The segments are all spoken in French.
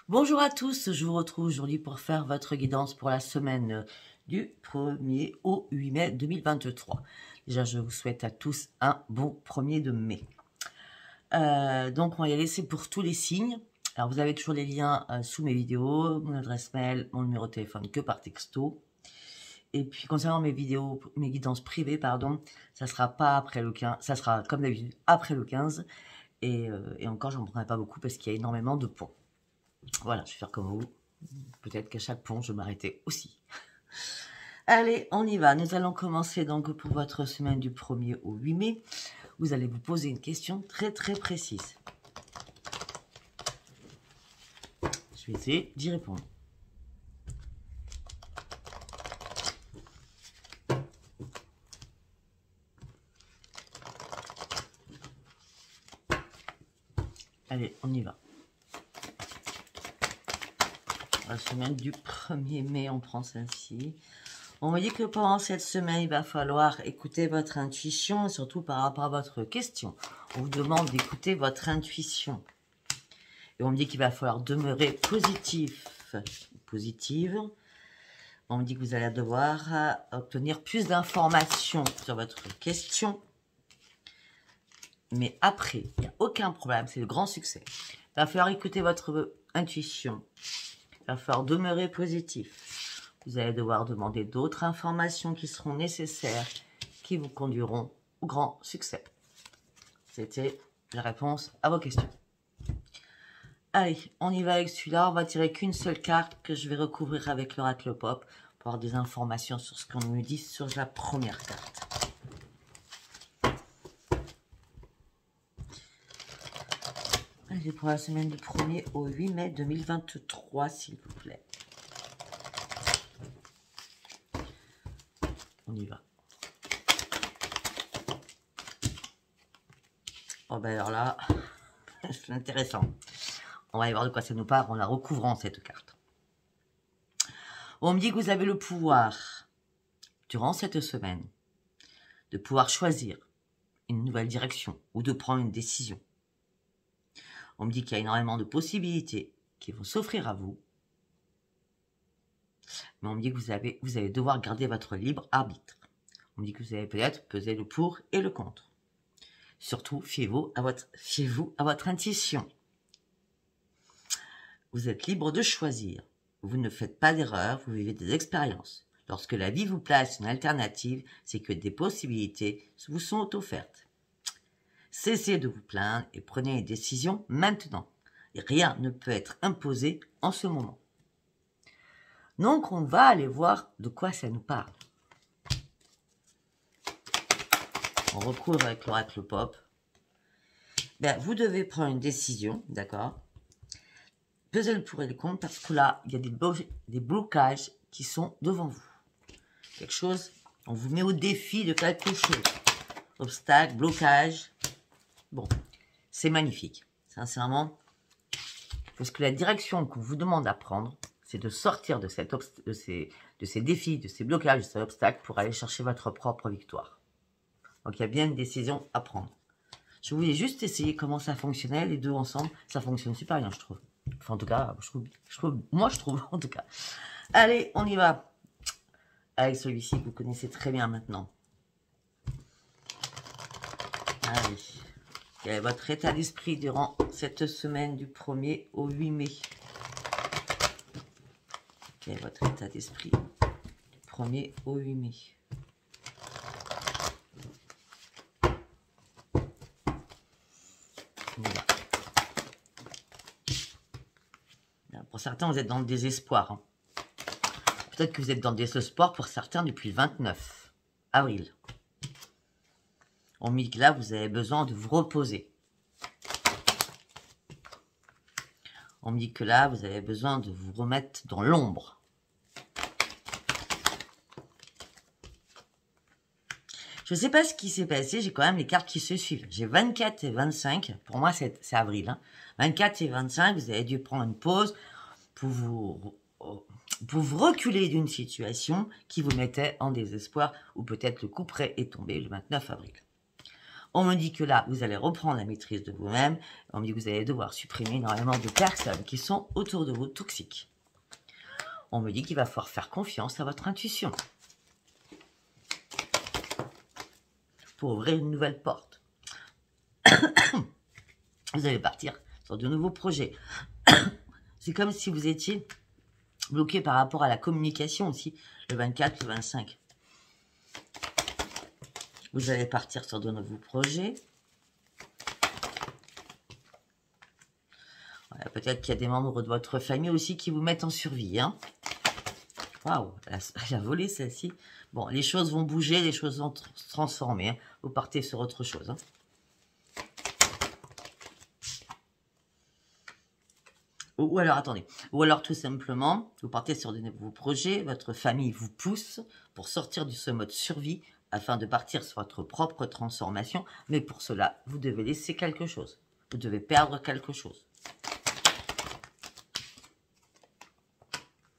Bonjour à tous, je vous retrouve aujourd'hui pour faire votre guidance pour la semaine du 1er au 8 mai 2023. Déjà, je vous souhaite à tous un bon 1er de mai. Donc, on va y aller, c'est pour tous les signes. Alors, vous avez toujours les liens sous mes vidéos, mon adresse mail, mon numéro de téléphone que par texto. Et puis, concernant mes vidéos, mes guidances privées, pardon, ça sera pas après le 15, ça sera comme d'habitude après le 15. Et encore, j'en prendrai pas beaucoup parce qu'il y a énormément de ponts. Voilà, je vais faire comme vous. Peut-être qu'à chaque pont, je m'arrêtais aussi. Allez, on y va. Nous allons commencer donc pour votre semaine du 1er au 8 mai. Vous allez vous poser une question très précise. Je vais essayer d'y répondre. Allez, on y va. La semaine du 1er mai, on prend celle-ci. On me dit que pendant cette semaine, il va falloir écouter votre intuition, et surtout par rapport à votre question. On vous demande d'écouter votre intuition. Et on me dit qu'il va falloir demeurer positive. On me dit que vous allez devoir obtenir plus d'informations sur votre question. Mais après, il n'y a aucun problème, c'est le grand succès. Il va falloir écouter votre intuition. Il va falloir demeurer positif. Vous allez devoir demander d'autres informations qui seront nécessaires, qui vous conduiront au grand succès. C'était la réponse à vos questions. Allez, on y va avec celui-là. On va tirer qu'une seule carte que je vais recouvrir avec l'oracle pop pour avoir des informations sur ce qu'on nous dit sur la première carte. Allez, pour la semaine du 1er au 8 mai 2023, s'il vous plaît. On y va. Oh ben alors là, c'est intéressant. On va y voir de quoi ça nous parle en la recouvrant cette carte. On me dit que vous avez le pouvoir, durant cette semaine, de pouvoir choisir une nouvelle direction ou de prendre une décision. On me dit qu'il y a énormément de possibilités qui vont s'offrir à vous. Mais on me dit que vous allez devoir garder votre libre arbitre. On me dit que vous allez peut-être peser le pour et le contre. Surtout, fiez-vous à votre intuition. Vous êtes libre de choisir. Vous ne faites pas d'erreurs, vous vivez des expériences. Lorsque la vie vous place une alternative, c'est que des possibilités vous sont offertes. Cessez de vous plaindre et prenez une décision maintenant. Et rien ne peut être imposé en ce moment. Donc, on va aller voir de quoi ça nous parle. On recouvre avec l'oracle pop. Ben, vous devez prendre une décision, d'accord? Pesez le pour et le contre parce que là, il y a des blocages qui sont devant vous. Quelque chose, on vous met au défi de quelque chose. Obstacle, blocage. Bon, c'est magnifique. Sincèrement, parce que la direction qu'on vous demande à prendre, c'est de sortir de ces défis, de ces blocages, de ces obstacles pour aller chercher votre propre victoire. Donc, il y a bien une décision à prendre. Je voulais juste essayer comment ça fonctionnait, les deux ensemble. Ça fonctionne super bien, je trouve. Enfin, en tout cas, moi, je trouve, en tout cas. Allez, on y va. Avec celui-ci que vous connaissez très bien maintenant. Allez. Quel est votre état d'esprit durant cette semaine du 1er au 8 mai? Quel est votre état d'esprit du 1er au 8 mai? Voilà. Pour certains, vous êtes dans le désespoir. Hein. Peut-être que vous êtes dans le désespoir pour certains depuis le 29 avril. On me dit que là, vous avez besoin de vous reposer. On me dit que là, vous avez besoin de vous remettre dans l'ombre. Je ne sais pas ce qui s'est passé, j'ai quand même les cartes qui se suivent. J'ai 24 et 25, pour moi c'est avril. Hein. 24 et 25, vous avez dû prendre une pause pour vous reculer d'une situation qui vous mettait en désespoir, ou peut-être le coup près est tombé le 29 avril. On me dit que là, vous allez reprendre la maîtrise de vous-même. On me dit que vous allez devoir supprimer énormément de personnes qui sont autour de vous toxiques. On me dit qu'il va falloir faire confiance à votre intuition pour ouvrir une nouvelle porte. Vous allez partir sur de nouveaux projets. C'est comme si vous étiez bloqué par rapport à la communication aussi, le 24, le 25. Vous allez partir sur de nouveaux projets. Voilà, peut-être qu'il y a des membres de votre famille aussi qui vous mettent en survie. Hein. Waouh, elle a volé celle-ci. Bon, les choses vont bouger, les choses vont se transformer. Hein. Vous partez sur autre chose. Hein. Ou alors, attendez, ou alors tout simplement, vous partez sur de nouveaux projets, votre famille vous pousse pour sortir de ce mode survie afin de partir sur votre propre transformation. Mais pour cela, vous devez laisser quelque chose. Vous devez perdre quelque chose.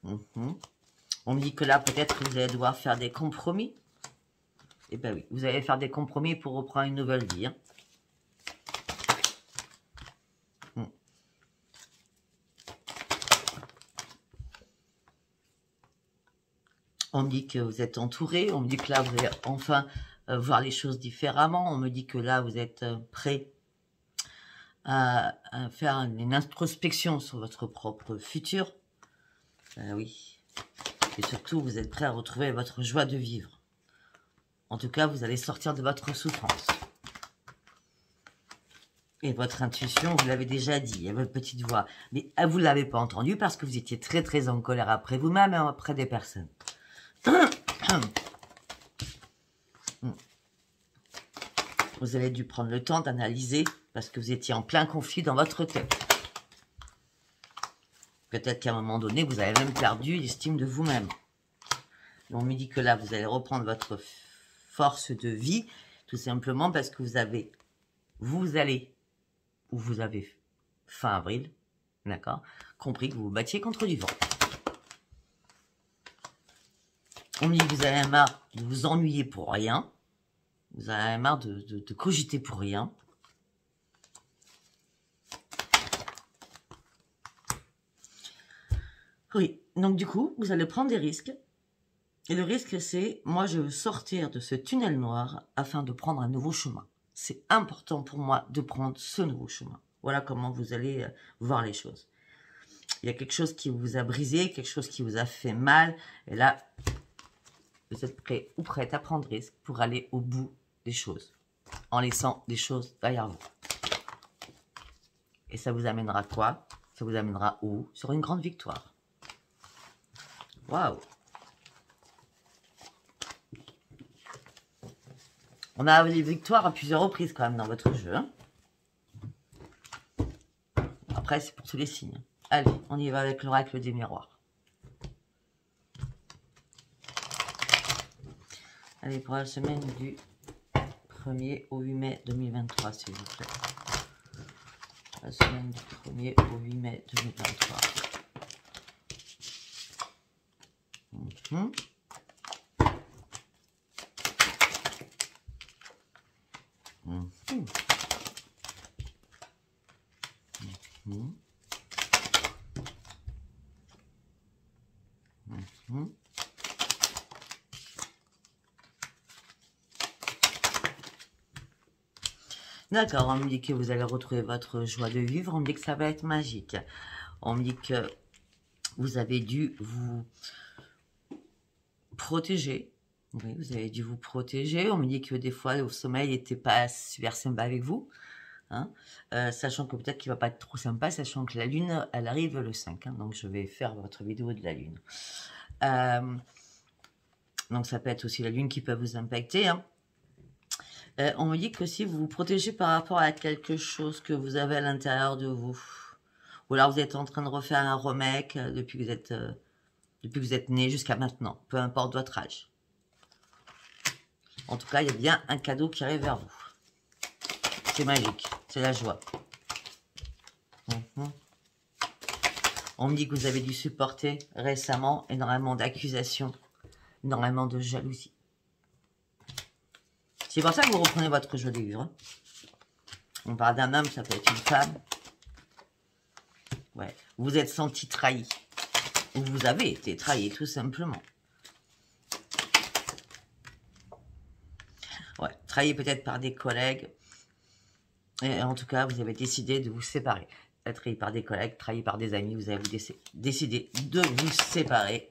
On me dit que là, peut-être, vous allez devoir faire des compromis. Eh bien oui, vous allez faire des compromis pour reprendre une nouvelle vie. Hein. On me dit que vous êtes entouré. On me dit que là, vous allez enfin voir les choses différemment. On me dit que là, vous êtes prêt à faire une introspection sur votre propre futur. Oui. Et surtout, vous êtes prêt à retrouver votre joie de vivre. En tout cas, vous allez sortir de votre souffrance. Et votre intuition, vous l'avez déjà dit, il y a votre petite voix. Mais vous ne l'avez pas entendue parce que vous étiez très très en colère après vous-même et après des personnes. Vous avez dû prendre le temps d'analyser parce que vous étiez en plein conflit dans votre tête. Peut-être qu'à un moment donné, vous avez même perdu l'estime de vous-même. On me dit que là, vous allez reprendre votre force de vie, tout simplement parce que vous avez fin avril, d'accord, compris que vous vous battiez contre du vent. On me dit que vous avez marre de vous ennuyer pour rien. Vous avez marre de cogiter pour rien. Oui, donc du coup, vous allez prendre des risques. Et le risque, c'est, moi, je veux sortir de ce tunnel noir afin de prendre un nouveau chemin. C'est important pour moi de prendre ce nouveau chemin. Voilà comment vous allez voir les choses. Il y a quelque chose qui vous a brisé, quelque chose qui vous a fait mal. Et là, vous êtes prêt ou prête à prendre risque pour aller au bout des choses, en laissant des choses derrière vous. Et ça vous amènera quoi? Ça vous amènera où? Sur une grande victoire. Waouh! On a des victoires à plusieurs reprises quand même dans votre jeu. Hein. Après, c'est pour tous les signes. Allez, on y va avec l'oracle des miroirs. Allez, pour la semaine du 1er au 8 mai 2023, s'il vous plaît. La semaine du 1er au 8 mai 2023. D'accord, on me dit que vous allez retrouver votre joie de vivre, on me dit que ça va être magique. On me dit que vous avez dû vous protéger. Oui, vous avez dû vous protéger. On me dit que des fois, le sommeil n'était pas super sympa avec vous. Hein, sachant que peut-être qu'il ne va pas être trop sympa, sachant que la lune, elle arrive le 5. Hein, donc, je vais faire votre vidéo de la lune. Donc, ça peut être aussi la lune qui peut vous impacter. Hein. On me dit que si vous vous protégez par rapport à quelque chose que vous avez à l'intérieur de vous, ou alors vous êtes en train de refaire un remake depuis que vous êtes né jusqu'à maintenant, peu importe votre âge. En tout cas, il y a bien un cadeau qui arrive vers vous. C'est magique, c'est la joie. On me dit que vous avez dû supporter récemment énormément d'accusations, énormément de jalousie. C'est pour ça que vous reprenez votre joie de vivre. On parle d'un homme, ça peut être une femme. Ouais, vous vous êtes senti trahi. Ou vous avez été trahi, tout simplement. Ouais, trahi peut-être par des collègues. Et en tout cas, vous avez décidé de vous séparer. Trahi par des collègues, trahi par des amis. Vous avez décidé de vous séparer.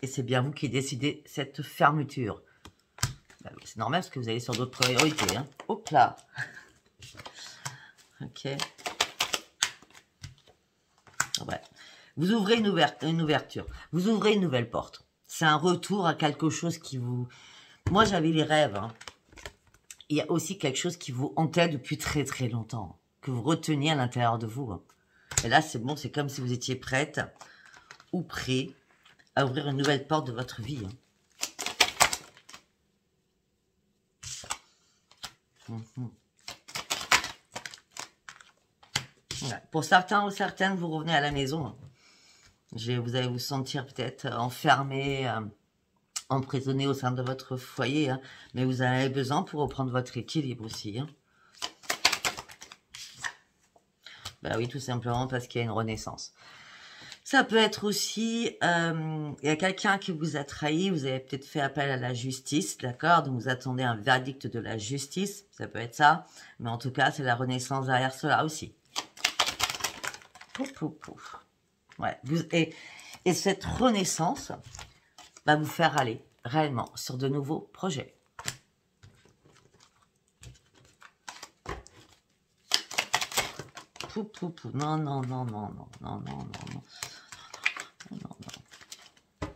Et c'est bien vous qui décidez cette fermeture. Ben oui, c'est normal parce que vous allez sur d'autres priorités. Hein. Hop là. Ok. Ouais. Vous ouvrez une ouverture. Vous ouvrez une nouvelle porte. C'est un retour à quelque chose qui vous... Moi, j'avais les rêves. Hein. Il y a aussi quelque chose qui vous hantait depuis très très longtemps. Que vous reteniez à l'intérieur de vous. Hein. Et là, c'est bon. C'est comme si vous étiez prête ou prêt à ouvrir une nouvelle porte de votre vie. Hein. Ouais. Pour certains ou certaines, vous revenez à la maison. Vous allez vous sentir peut-être enfermé, emprisonné au sein de votre foyer. Hein. Mais vous en avez besoin pour reprendre votre équilibre aussi. Hein. Ben oui, tout simplement parce qu'il y a une renaissance. Ça peut être aussi, il y a quelqu'un qui vous a trahi, vous avez peut-être fait appel à la justice, d'accord? Donc vous attendez un verdict de la justice, ça peut être ça. Mais en tout cas, c'est la renaissance derrière cela aussi. Pouf, pouf, pouf. Ouais. Et cette renaissance va vous faire aller réellement sur de nouveaux projets. Pouf, pouf, pouf. Non, non, non, non, non, non, non, non, non. Non, non.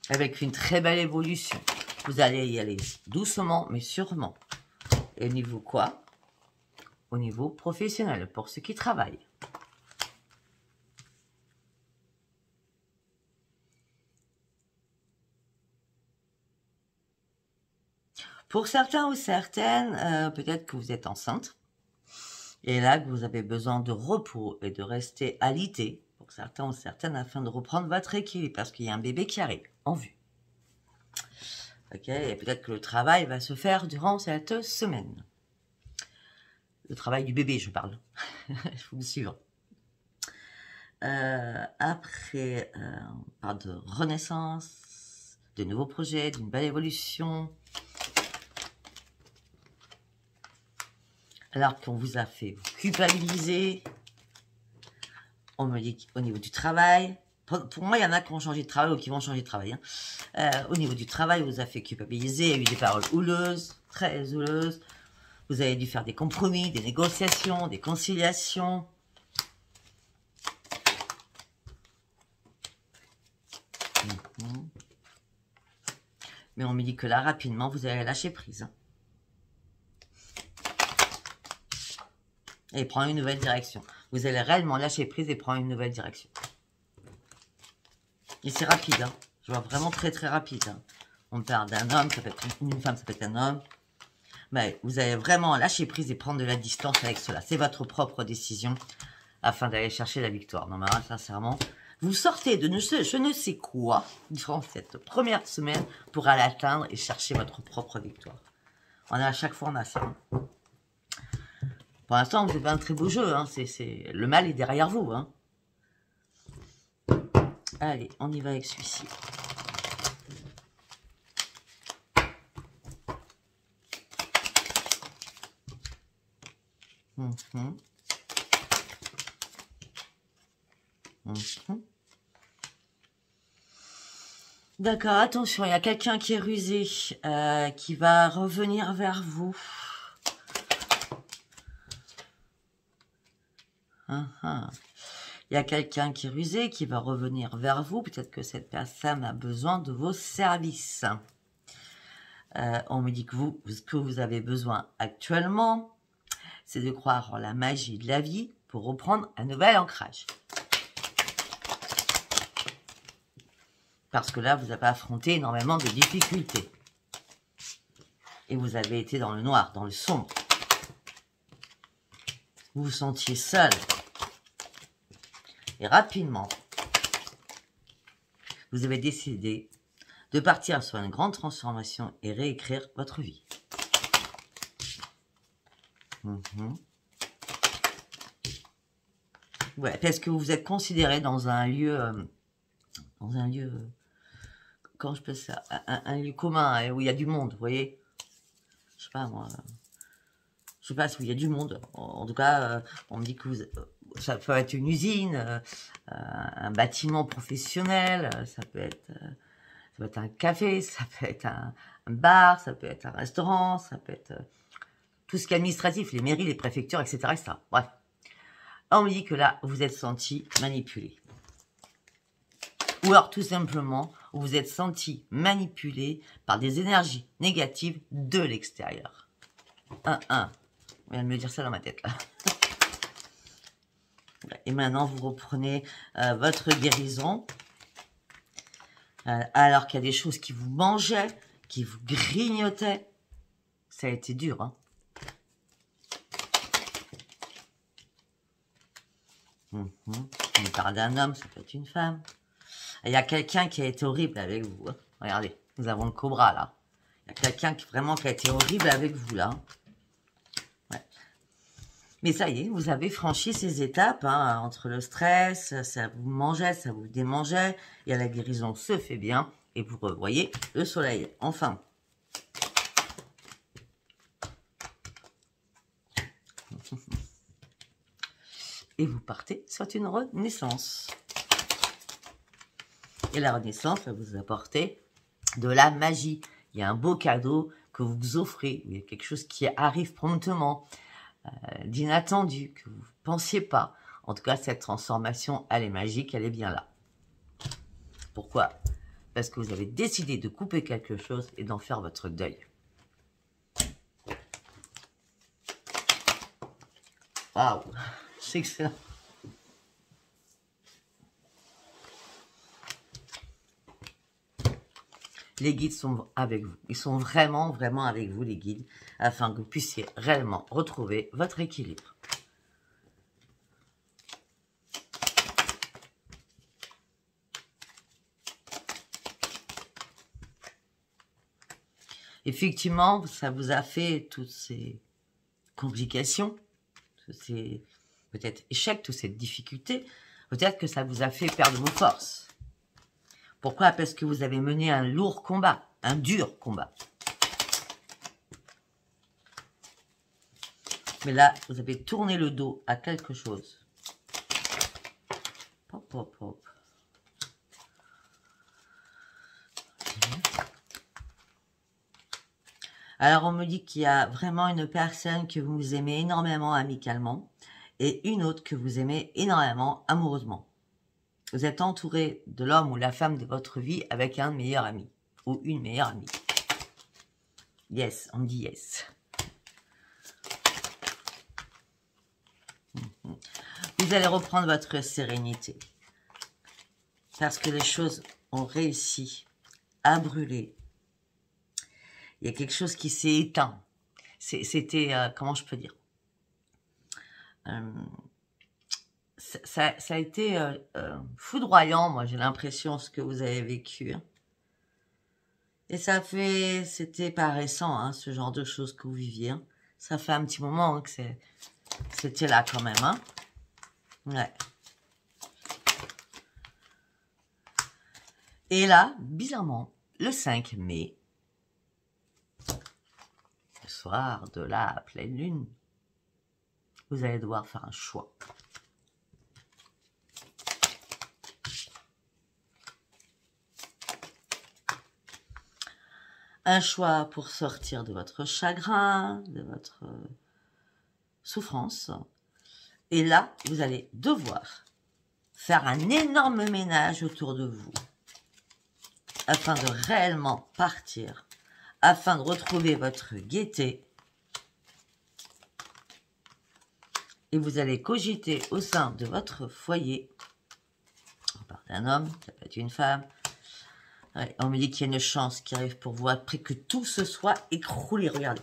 Avec une très belle évolution. Vous allez y aller doucement, mais sûrement. Et au niveau quoi? Au niveau professionnel, pour ceux qui travaillent. Pour certains ou certaines, peut-être que vous êtes enceinte. Et là, que vous avez besoin de repos et de rester alité, pour certains ou certaines, afin de reprendre votre équilibre, parce qu'il y a un bébé qui arrive, en vue. Ok, et peut-être que le travail va se faire durant cette semaine. Le travail du bébé, je parle. Il faut me suivre. Après, on parle de renaissance, de nouveaux projets, d'une belle évolution. Alors qu'on vous a fait vous culpabiliser, on me dit au niveau du travail, pour moi il y en a qui ont changé de travail ou qui vont changer de travail. Hein. Au niveau du travail, on vous a fait culpabiliser, il y a eu des paroles houleuses, très houleuses. Vous avez dû faire des compromis, des négociations, des conciliations. Mais on me dit que là, rapidement, vous allez lâcher prise. Et prendre une nouvelle direction. Vous allez réellement lâcher prise et prendre une nouvelle direction. Et c'est rapide. Hein. Je vois vraiment très très rapide. Hein. On parle d'un homme, ça peut être une femme, ça peut être un homme. Mais vous allez vraiment lâcher prise et prendre de la distance avec cela. C'est votre propre décision afin d'aller chercher la victoire. Non mais là, sincèrement, vous sortez de je ne sais quoi durant cette première semaine pour aller atteindre et chercher votre propre victoire. On a à chaque fois, on a ça. Hein. Pour l'instant, vous avez un très beau jeu. Hein. Le mal est derrière vous. Hein. Allez, on y va avec celui-ci. D'accord, attention, il y a quelqu'un qui est rusé, qui va revenir vers vous. Il y a quelqu'un qui est rusé, qui va revenir vers vous. Peut-être que cette personne a besoin de vos services. On me dit que ce que vous avez besoin actuellement, c'est de croire en la magie de la vie pour reprendre un nouvel ancrage. Parce que là, vous avez affronté énormément de difficultés. Et vous avez été dans le noir, dans le sombre. Vous vous sentiez seul. Et rapidement, vous avez décidé de partir sur une grande transformation et réécrire votre vie. Ouais, parce que vous êtes considéré dans un lieu, comment je peux ça, un lieu commun, hein, où il y a du monde, vous voyez. Je sais pas moi, je sais pas où il y a du monde. En tout cas, on me dit que ça peut être une usine, un bâtiment professionnel, ça peut être un café, ça peut être un bar, ça peut être un restaurant, ça peut être tout ce qui est administratif, les mairies, les préfectures, etc., etc. Bref. On me dit que là, vous êtes senti manipulé. Ou alors, tout simplement, vous êtes senti manipulé par des énergies négatives de l'extérieur. On vient de me dire ça dans ma tête, là. Et maintenant, vous reprenez votre guérison. Alors qu'il y a des choses qui vous mangeaient, qui vous grignotaient. Ça a été dur, hein. On parle d'un homme, ça peut être une femme. Il y a quelqu'un qui a été horrible avec vous. Hein. Regardez, nous avons le cobra là. Il y a quelqu'un qui a été horrible avec vous là. Ouais. Mais ça y est, vous avez franchi ces étapes hein, entre le stress, ça vous mangeait, ça vous démangeait. Et la guérison se fait bien. Et vous revoyez le soleil. Enfin. Et vous partez sur une renaissance. Et la renaissance va vous apporter de la magie. Il y a un beau cadeau que vous vous offrez. Il y a quelque chose qui arrive promptement, d'inattendu, que vous ne pensiez pas. En tout cas, cette transformation, elle est magique, elle est bien là. Pourquoi? Parce que vous avez décidé de couper quelque chose et d'en faire votre deuil. Waouh, c'est excellent. Les guides sont avec vous. Ils sont vraiment, vraiment avec vous, les guides, afin que vous puissiez réellement retrouver votre équilibre. Effectivement, ça vous a fait toutes ces complications, tous ces peut-être échecs, toutes ces difficultés. Peut-être que ça vous a fait perdre vos forces. Pourquoi? Parce que vous avez mené un lourd combat, un dur combat. Mais là, vous avez tourné le dos à quelque chose. Hop, hop, hop. Alors, on me dit qu'il y a vraiment une personne que vous aimez énormément amicalement et une autre que vous aimez énormément amoureusement. Vous êtes entouré de l'homme ou la femme de votre vie avec un meilleur ami ou une meilleure amie. Yes, on dit yes. Vous allez reprendre votre sérénité parce que les choses ont réussi à brûler. Il y a quelque chose qui s'est éteint. C'était, comment je peux dire, ça a été foudroyant, moi j'ai l'impression, ce que vous avez vécu. Hein. Et c'était pas récent, hein, ce genre de choses que vous viviez. Hein. Ça fait un petit moment hein, que c'était là quand même. Hein. Ouais. Et là, bizarrement, le 5 mai, le soir de la pleine lune, vous allez devoir faire un choix. Un choix pour sortir de votre chagrin, de votre souffrance. Et là, vous allez devoir faire un énorme ménage autour de vous afin de réellement partir, afin de retrouver votre gaieté. Et vous allez cogiter au sein de votre foyer. On parle d'un homme, ça peut être une femme. Ouais, on me dit qu'il y a une chance qui arrive pour vous après que tout se soit écroulé. Regardez.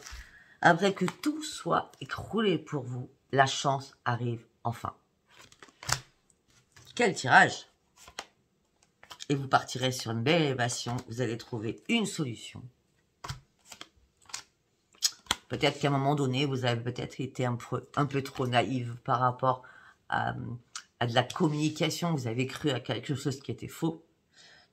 Après que tout soit écroulé pour vous, la chance arrive enfin. Quel tirage! Et vous partirez sur une belle élévation. Vous allez trouver une solution. Peut-être qu'à un moment donné, vous avez peut-être été un peu trop naïve par rapport à de la communication. Vous avez cru à quelque chose qui était faux.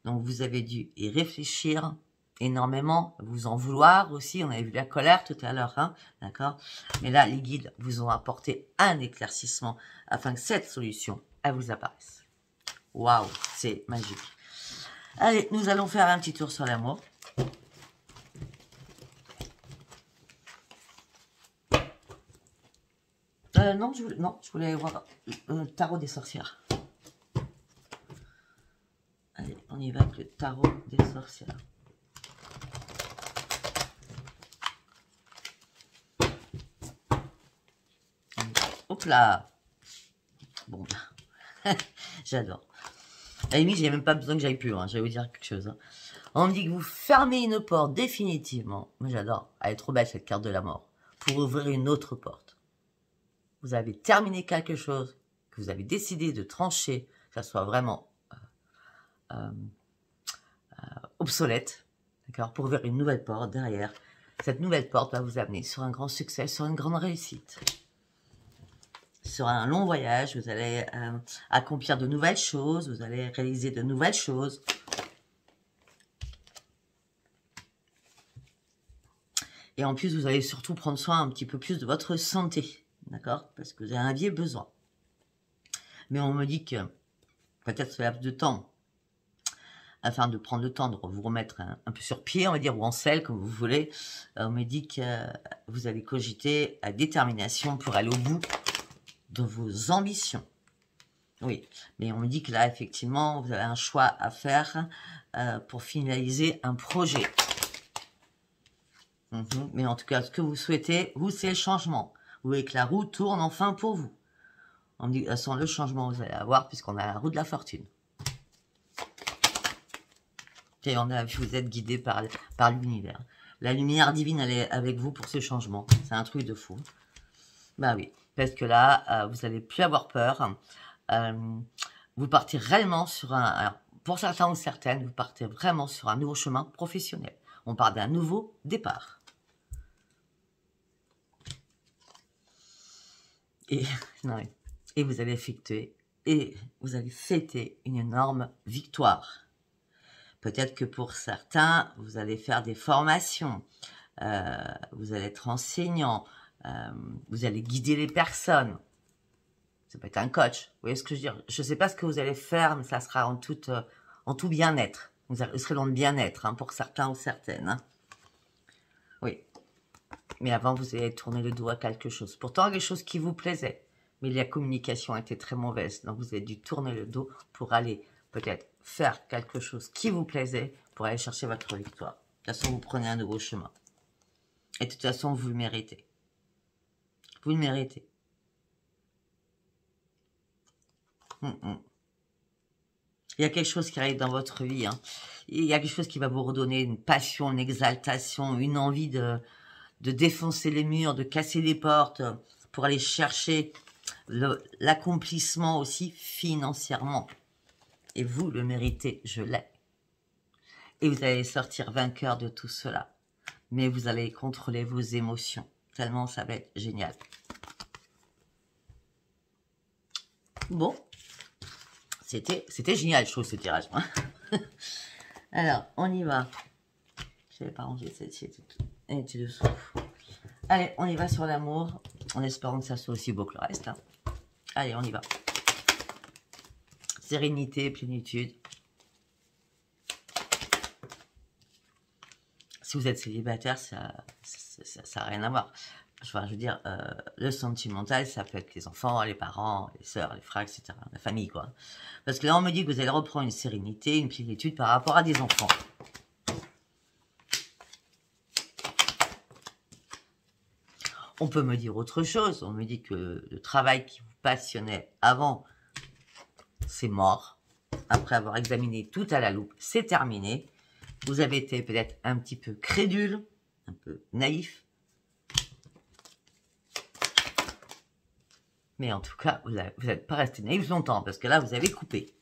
Donc, vous avez dû y réfléchir énormément, vous en vouloir aussi. On avait vu la colère tout à l'heure, hein, d'accord? Mais là, les guides vous ont apporté un éclaircissement afin que cette solution, elle vous apparaisse. Waouh, c'est magique. Allez, nous allons faire un petit tour sur l'amour. Non, je voulais voir le tarot des sorcières. Allez, on y va avec le tarot des sorcières. Hop là. Bon, j'adore. À la limite, j'ai même pas besoin que j'aille plus loin. Je vais vous dire quelque chose. Hein. On me dit que vous fermez une porte définitivement. Moi, j'adore. Elle est trop belle, cette carte de la mort. Pour ouvrir une autre porte. Vous avez terminé quelque chose, que vous avez décidé de trancher, que ça soit vraiment obsolète, d'accord, pour ouvrir une nouvelle porte derrière. Cette nouvelle porte va vous amener sur un grand succès, sur une grande réussite. Sur un long voyage, vous allez accomplir de nouvelles choses, vous allez réaliser de nouvelles choses. Et en plus, vous allez surtout prendre soin un petit peu plus de votre santé. D'accord? Parce que vous en aviez besoin. Mais on me dit que, peut-être ce laps de temps, afin de prendre le temps de vous remettre un peu sur pied, on va dire, ou en selle, comme vous voulez, on me dit que vous allez cogiter à détermination pour aller au bout de vos ambitions. Oui, mais on me dit que là, effectivement, vous avez un choix à faire pour finaliser un projet. Mais en tout cas, ce que vous souhaitez, vous, c'est le changement. Vous voulez que la roue tourne enfin pour vous. On me dit, sans le changement, vous allez avoir, puisqu'on a la roue de la fortune. Et on a, vous êtes guidé par l'univers. La lumière divine, elle est avec vous pour ce changement. C'est un truc de fou. Bah oui, parce que là, vous n'allez plus avoir peur. Vous partez réellement sur un... Alors, pour certains ou certaines, vous partez vraiment sur un nouveau chemin professionnel. On part d'un nouveau départ. Et vous allez effectuer, et vous allez fêter une énorme victoire. Peut-être que pour certains, vous allez faire des formations, vous allez être enseignant, vous allez guider les personnes. Ça peut être un coach, vous voyez ce que je veux dire? Je ne sais pas ce que vous allez faire, mais ça sera en tout bien-être. Vous serez dans le bien-être, hein, pour certains ou certaines. Hein. Oui. Mais avant, vous avez tourné le dos à quelque chose. Pourtant, quelque chose qui vous plaisait. Mais la communication était très mauvaise. Donc, vous avez dû tourner le dos pour aller peut-être faire quelque chose qui vous plaisait pour aller chercher votre victoire. De toute façon, vous prenez un nouveau chemin. Et de toute façon, vous le méritez. Vous le méritez. Il y a quelque chose qui arrive dans votre vie. Hein. Il y a quelque chose qui va vous redonner une passion, une exaltation, une envie de défoncer les murs, de casser les portes pour aller chercher l'accomplissement aussi financièrement. Et vous le méritez, je l'ai. Et vous allez sortir vainqueur de tout cela. Mais vous allez contrôler vos émotions. Tellement ça va être génial. Bon. C'était génial, je trouve, ce tirage. Alors, on y va. Je n'avais pas rangé celle-ci. Elle était dessous. Allez, on y va sur l'amour. En espérant que ça soit aussi beau que le reste. Hein. Allez, on y va. Sérénité, plénitude. Si vous êtes célibataire, ça n'a rien à voir. Enfin, je veux dire, le sentimental, ça peut être les enfants, les parents, les sœurs, les frères, etc. La famille, quoi. Parce que là, on me dit que vous allez reprendre une sérénité, une plénitude par rapport à des enfants. On peut me dire autre chose. On me dit que le travail qui vous passionnait avant, c'est mort. Après avoir examiné tout à la loupe, c'est terminé. Vous avez été peut-être un petit peu crédule, un peu naïf. Mais en tout cas, vous n'êtes pas resté naïf longtemps, parce que là, vous avez coupé.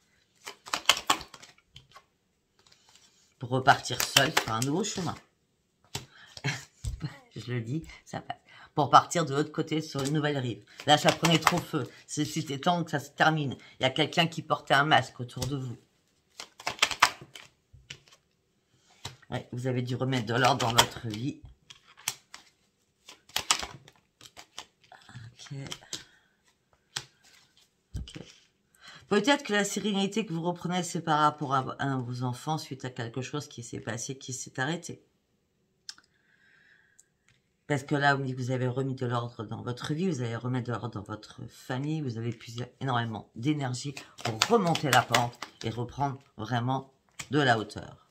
pour repartir seul sur un nouveau chemin. Je le dis, ça passe. Pour partir de l'autre côté sur une nouvelle rive. Là, ça prenait trop feu. C'était temps que ça se termine. Il y a quelqu'un qui portait un masque autour de vous. Ouais, vous avez dû remettre de l'ordre dans votre vie. Ok. Ok. Peut-être que la sérénité que vous reprenez, c'est par rapport à vos enfants suite à quelque chose qui s'est passé, qui s'est arrêté. Parce que là, vous avez remis de l'ordre dans votre vie, vous allez remettre de l'ordre dans votre famille, vous avez puisé énormément d'énergie pour remonter la pente et reprendre vraiment de la hauteur.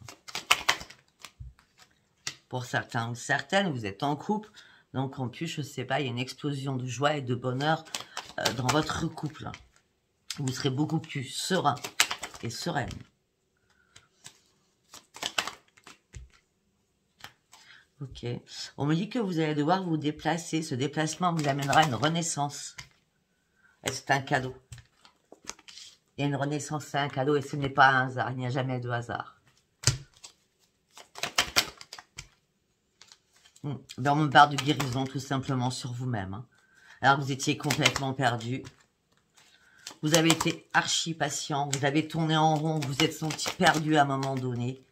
Pour certains ou certaines, vous êtes en couple, donc en plus, je ne sais pas, il y a une explosion de joie et de bonheur dans votre couple. Vous serez beaucoup plus serein et sereine. Ok. On me dit que vous allez devoir vous déplacer. Ce déplacement vous amènera une renaissance. Et c'est un cadeau. Il y a une renaissance, c'est un cadeau et ce n'est pas un hasard. Il n'y a jamais de hasard. Ben, on me parle de guérison tout simplement sur vous-même. Hein. Alors vous étiez complètement perdu. Vous avez été archi patient. Vous avez tourné en rond. Vous êtes senti perdu à un moment donné.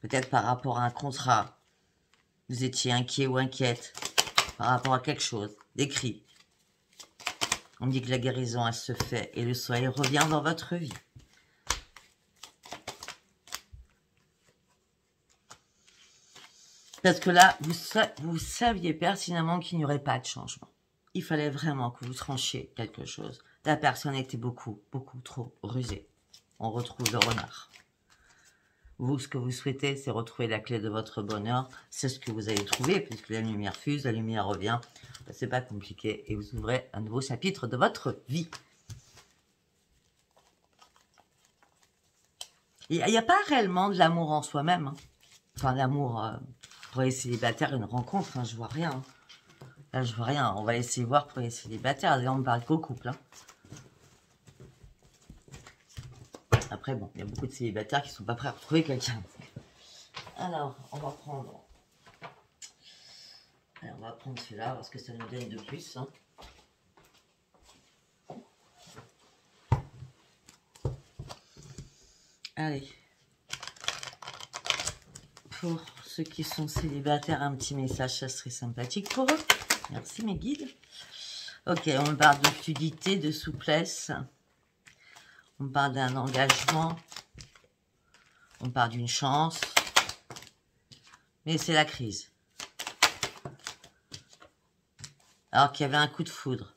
Peut-être par rapport à un contrat. Vous étiez inquiet ou inquiète par rapport à quelque chose, d'écrit. On me dit que la guérison, elle se fait et le soleil revient dans votre vie. Parce que là, vous saviez pertinemment qu'il n'y aurait pas de changement. Il fallait vraiment que vous tranchiez quelque chose. La personne était beaucoup trop rusée. On retrouve le renard. Vous, ce que vous souhaitez, c'est retrouver la clé de votre bonheur. C'est ce que vous allez trouver, puisque la lumière fuse, la lumière revient. C'est pas compliqué. Et vous ouvrez un nouveau chapitre de votre vie. Il n'y a pas réellement de l'amour en soi-même. Hein. Enfin, l'amour pour les célibataires, une rencontre, hein, je vois rien. Hein. Là, je vois rien. On va essayer de voir pour les célibataires. Là, on ne parle qu'au couple. Hein. Après, bon, il y a beaucoup de célibataires qui ne sont pas prêts à retrouver quelqu'un. Alors, on va prendre... Alors, on va prendre celui-là, parce que ça nous donne de plus. Hein. Allez. Pour ceux qui sont célibataires, un petit message, ça serait sympathique pour eux. Merci mes guides. Ok, on parle de fluidité, de souplesse. On parle d'un engagement. On parle d'une chance. Mais c'est la crise. Alors qu'il y avait un coup de foudre.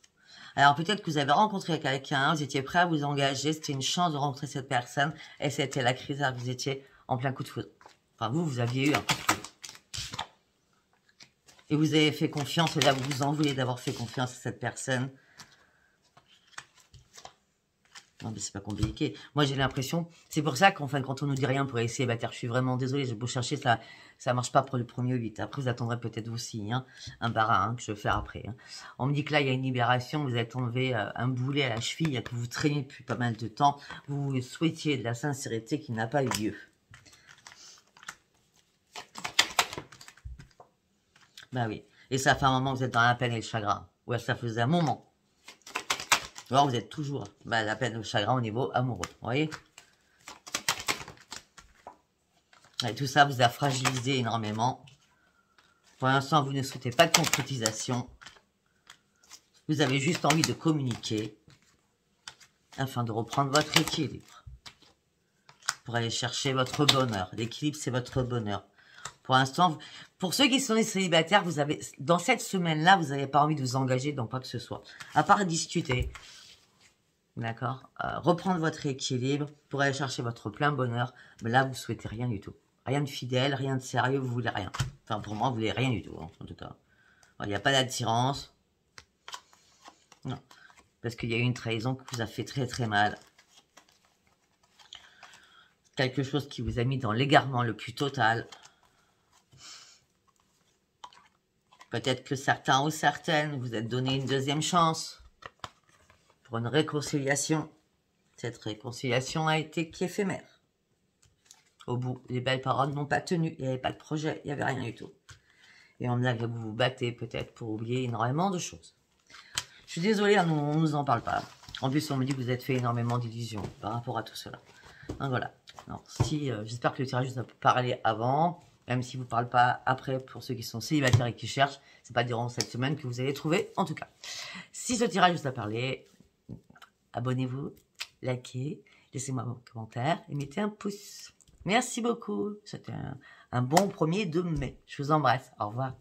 Alors peut-être que vous avez rencontré quelqu'un, vous étiez prêt à vous engager, c'était une chance de rencontrer cette personne, et c'était la crise, alors vous étiez en plein coup de foudre. Enfin vous aviez eu un coup de foudre. Et vous avez fait confiance, et là vous vous en voulez d'avoir fait confiance à cette personne. Non mais c'est pas compliqué. Moi j'ai l'impression, c'est pour ça qu'en fin de compte on nous dit rien pour les célibataires. Je suis vraiment désolée, j'ai beau chercher, ça marche pas pour le premier 8. Après vous attendrez peut-être aussi hein, un barin que je vais faire après. Hein. On me dit que là il y a une libération, vous êtes enlevé un boulet à la cheville, que vous traînez depuis pas mal de temps. Vous souhaitiez de la sincérité qui n'a pas eu lieu. Bah oui. Et ça fait un moment que vous êtes dans la peine et le chagrin. Ouais, ça faisait un moment. Alors vous êtes toujours la peine et le chagrin au niveau amoureux. Vous voyez? Et tout ça vous a fragilisé énormément. Pour l'instant, vous ne souhaitez pas de concrétisation. Vous avez juste envie de communiquer afin de reprendre votre équilibre. Pour aller chercher votre bonheur. L'équilibre, c'est votre bonheur. Pour l'instant, pour ceux qui sont les célibataires, vous avez, dans cette semaine-là, vous n'avez pas envie de vous engager dans quoi que ce soit. À part discuter. D'accord, reprendre votre équilibre pour aller chercher votre plein bonheur. Mais là, vous souhaitez rien du tout. Rien de fidèle, rien de sérieux, vous voulez rien. Enfin, pour moi, vous voulez rien du tout, hein, en tout cas. Il n'y a pas d'attirance. Non. Parce qu'il y a eu une trahison qui vous a fait très très mal. Quelque chose qui vous a mis dans l'égarement le plus total. Peut-être que certains ou certaines vous êtes donné une deuxième chance. Pour une réconciliation. Cette réconciliation a été qu'éphémère. au bout. Les belles paroles n'ont pas tenu. Il n'y avait pas de projet, il n'y avait rien du tout. Et on me dit que vous vous battez peut-être pour oublier énormément de choses. Je suis désolée, hein, on ne nous en parle pas. En plus, on me dit que vous êtes fait énormément d'illusions par rapport à tout cela. Donc voilà. J'espère que le tirage vous a parlé avant, même si vous ne parle pas après pour ceux qui sont célibataires et qui cherchent. C'est pas durant cette semaine que vous allez trouver, en tout cas. Si ce tirage vous a parlé, abonnez-vous, likez, laissez-moi vos commentaires et mettez un pouce. Merci beaucoup. C'était un bon 1er de mai. Je vous embrasse. Au revoir.